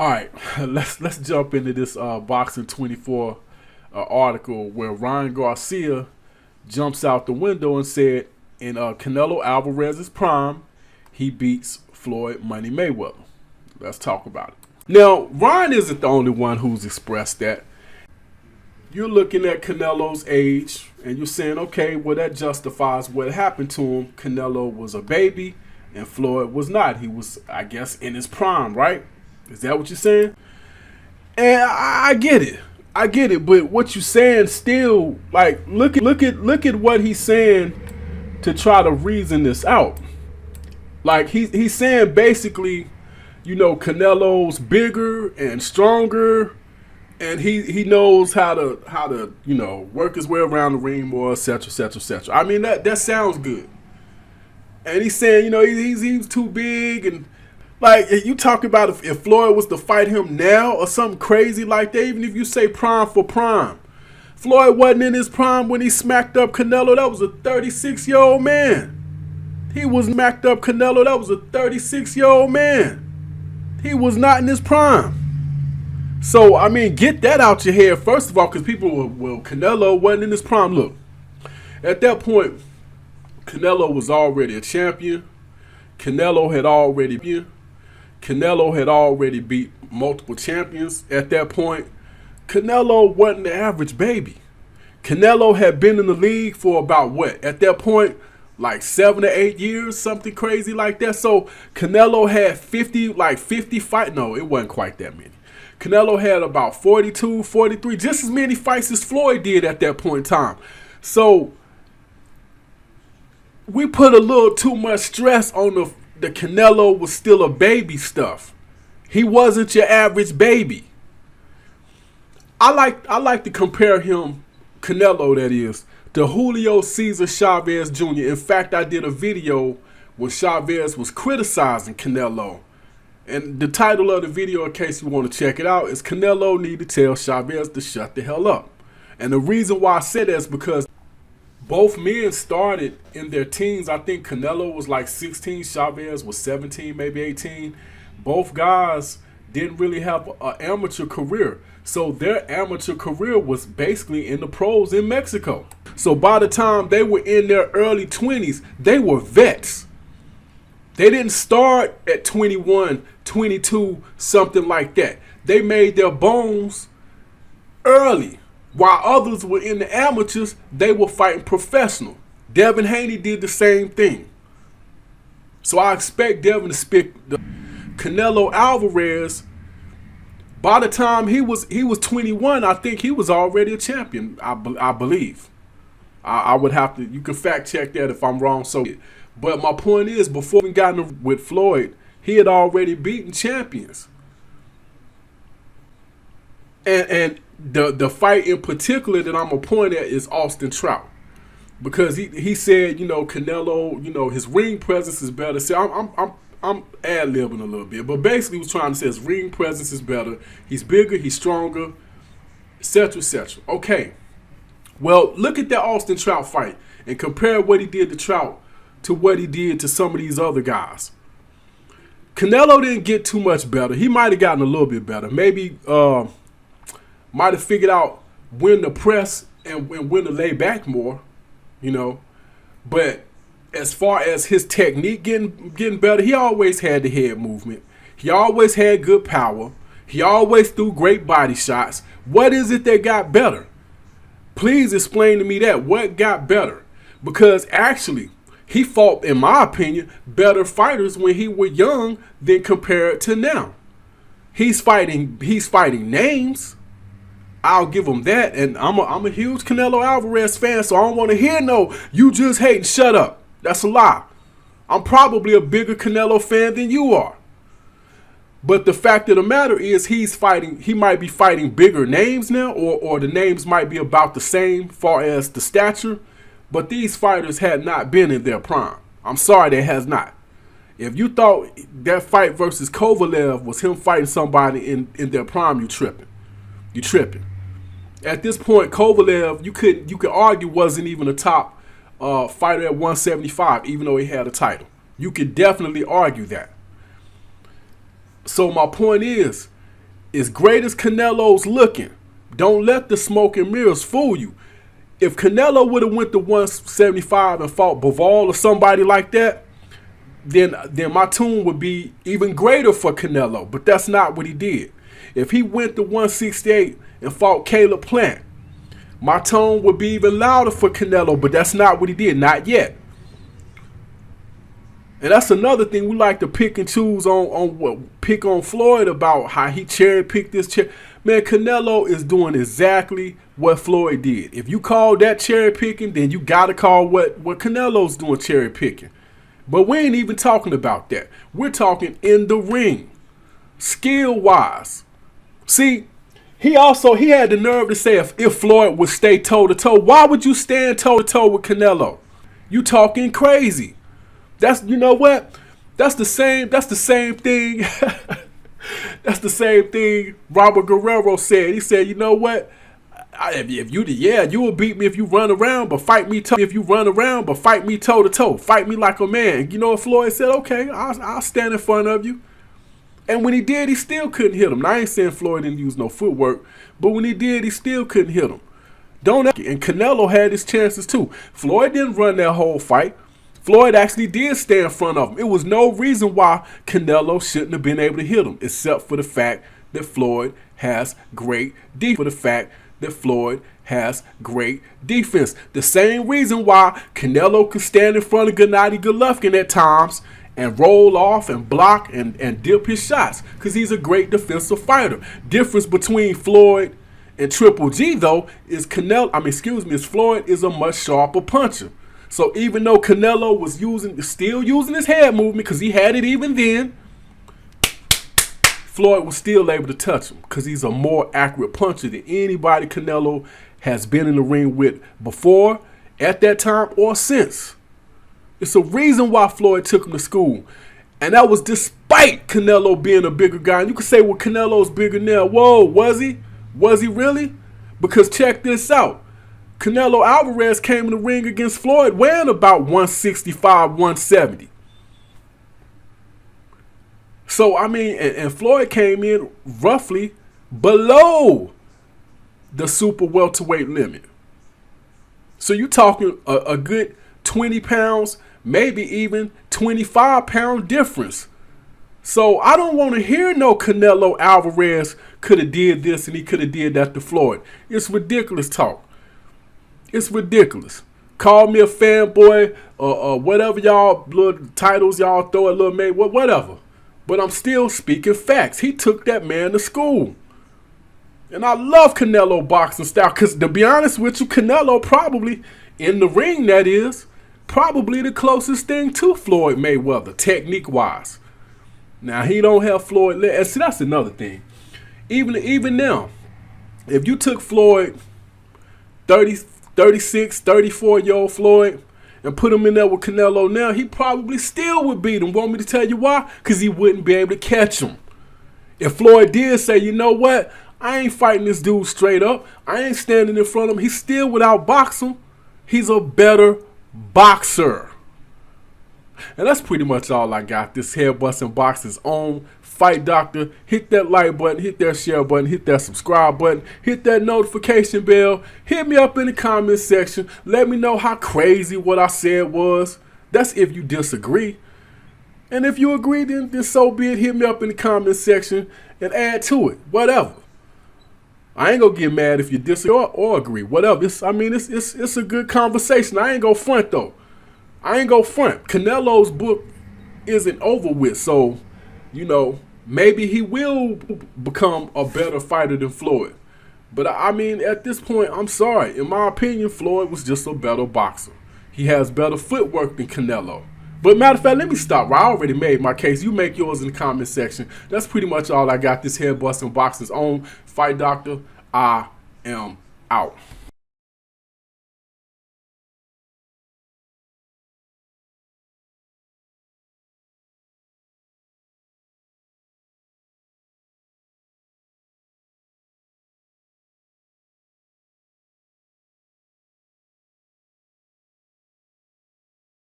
All right, let's jump into this Boxing 24 article where Ryan Garcia jumps out the window and said in Canelo Alvarez's prime, he beats Floyd Money Mayweather. Let's talk about it. Now, Ryan isn't the only one who's expressed that. You're looking at Canelo's age and you're saying, okay, well, that justifies what happened to him. Canelo was a baby and Floyd was not. He was, I guess, in his prime, right? Is that what you're saying? And I get it. I get it. But what you're saying still, like, look at what he's saying to try to reason this out. Like, he's saying basically, you know, Canelo's bigger and stronger, and he knows how to you know, work his way around the ring more, etc., etc., etc. I mean, that sounds good. And he's saying, you know, he's too big, and like, you talk about if Floyd was to fight him now or something crazy like that, even if you say prime for prime. Floyd wasn't in his prime when he smacked up Canelo. That was a 36-year-old man. He was smacked up Canelo. That was a 36-year-old man. He was not in his prime. So, I mean, get that out your head, first of all, because people will, well, Canelo wasn't in his prime. Look, at that point, Canelo was already a champion. Canelo had already beat multiple champions at that point. Canelo wasn't the average baby. Canelo had been in the league for about what? At that point, like 7 to 8 years, something crazy like that. So Canelo had 50 fights. No, it wasn't quite that many. Canelo had about 42, 43, just as many fights as Floyd did at that point in time. So we put a little too much stress on the Canelo was still a baby stuff. He wasn't your average baby. I like to compare him, Canelo that is, to Julio Cesar Chavez Jr. In fact, I did a video when Chavez was criticizing Canelo. And the title of the video, in case you want to check it out, is Canelo Need to Tell Chavez to Shut the Hell Up. And the reason why I said that is because both men started in their teens. I think Canelo was like 16, Chavez was 17, maybe 18. Both guys didn't really have an amateur career. So their amateur career was basically in the pros in Mexico. So by the time they were in their early 20s, they were vets. They didn't start at 21, 22, something like that. They made their bones early. While others were in the amateurs, they were fighting professional. Devin Haney did the same thing. So I expect Devin to speak. Canelo Alvarez, by the time he was 21, I think he was already a champion, I believe. I would have to, you can fact check that if I'm wrong. So, but my point is, before we got in with Floyd, he had already beaten champions. And the fight in particular that I'm gonna point at is Austin Trout, because he said, you know, Canelo, you know, his ring presence is better. See, I'm ad-libbing a little bit, but basically he was trying to say his ring presence is better. He's bigger, he's stronger, etc., etc. Okay, well, look at that Austin Trout fight and compare what he did to Trout to what he did to some of these other guys. Canelo didn't get too much better. He might have gotten a little bit better. Maybe might have figured out when to press and when to lay back more, you know. But as far as his technique getting better, he always had the head movement. He always had good power. He always threw great body shots. What is it that got better? Please explain to me that. What got better? Because actually, he fought, in my opinion, better fighters when he was young than compared to now. He's fighting names. I'll give him that, and I'm a huge Canelo Alvarez fan, so I don't want to hear no, you just hating, shut up. That's a lie. I'm probably a bigger Canelo fan than you are. But the fact of the matter is he might be fighting bigger names now, or the names might be about the same far as the stature, but these fighters had not been in their prime. I'm sorry, they has not. If you thought that fight versus Kovalev was him fighting somebody in their prime, you tripping. You tripping. At this point, Kovalev, you could argue wasn't even a top fighter at 175, even though he had a title. You could definitely argue that. So my point is, as great as Canelo's looking, don't let the smoke and mirrors fool you. If Canelo would have went to 175 and fought Bivol or somebody like that, then my tune would be even greater for Canelo. But that's not what he did. If he went to 168 and fought Caleb Plant, my tone would be even louder for Canelo. But that's not what he did. Not yet. And that's another thing we like to pick and choose pick on Floyd about how he cherry picked this chair. Man, Canelo is doing exactly what Floyd did. If you call that cherry picking, then you gotta call what Canelo's doing cherry picking. But we ain't even talking about that. We're talking in the ring, skill wise. See, he had the nerve to say if Floyd would stay toe to toe, why would you stand toe to toe with Canelo? You talking crazy. That's, you know what? That's the same thing. That's the same thing Robert Guerrero said. He said, you know what? You will beat me if you run around, but fight me toe to toe. Fight me like a man. You know what Floyd said? Okay, I'll stand in front of you. And when he did, he still couldn't hit him. Now, I ain't saying Floyd didn't use no footwork, but when he did, he still couldn't hit him. And Canelo had his chances too. Floyd didn't run that whole fight. Floyd actually did stay in front of him. It was no reason why Canelo shouldn't have been able to hit him, except for the fact that Floyd has great defense. The same reason why Canelo could stand in front of Gennady Golovkin at times and roll off and block and dip his shots, because he's a great defensive fighter. Difference between Floyd and Triple G, though, is Floyd is a much sharper puncher. So even though Canelo was still using his head movement, because he had it even then, Floyd was still able to touch him because he's a more accurate puncher than anybody Canelo has been in the ring with before, at that time, or since. It's a reason why Floyd took him to school. And that was despite Canelo being a bigger guy. And you could say, well, Canelo's bigger now. Whoa, was he? Was he really? Because check this out. Canelo Alvarez came in the ring against Floyd weighing about 165, 170. So, and Floyd came in roughly below the super welterweight limit. So you're talking a good 20 pounds, maybe even 25-pound difference. So I don't want to hear no Canelo Alvarez could have did this and he could have did that to Floyd. It's ridiculous talk. It's ridiculous. Call me a fanboy or whatever y'all little titles y'all throw at Lil May, whatever. But I'm still speaking facts. He took that man to school. And I love Canelo boxing style because, to be honest with you, Canelo probably, in the ring that is, probably the closest thing to Floyd Mayweather, technique-wise. Now, he don't have Floyd. And see, that's another thing. Even now, if you took Floyd, 36, 34-year-old Floyd, and put him in there with Canelo now, he probably still would beat him. Want me to tell you why? Because he wouldn't be able to catch him. If Floyd did say, you know what, I ain't fighting this dude straight up, I ain't standing in front of him, he's still without boxing. He's a better boxer. And that's pretty much all I got. This Head Busting Boxing's own Fight Doctor. Hit that like button, hit that share button, hit that subscribe button, hit that notification bell. Hit me up in the comment section. Let me know how crazy what I said was. That's if you disagree. And if you agree, then so be it. Hit me up in the comment section and add to it. Whatever. I ain't gonna get mad if you disagree or agree. Whatever. It's a good conversation. I ain't gonna front though. Canelo's book isn't over with, so maybe he will become a better fighter than Floyd. But at this point, I'm sorry. In my opinion, Floyd was just a better boxer. He has better footwork than Canelo. But matter of fact, let me stop. I already made my case. You make yours in the comment section. That's pretty much all I got. This Head Busting Boxing's own Fight Doctor. I am out.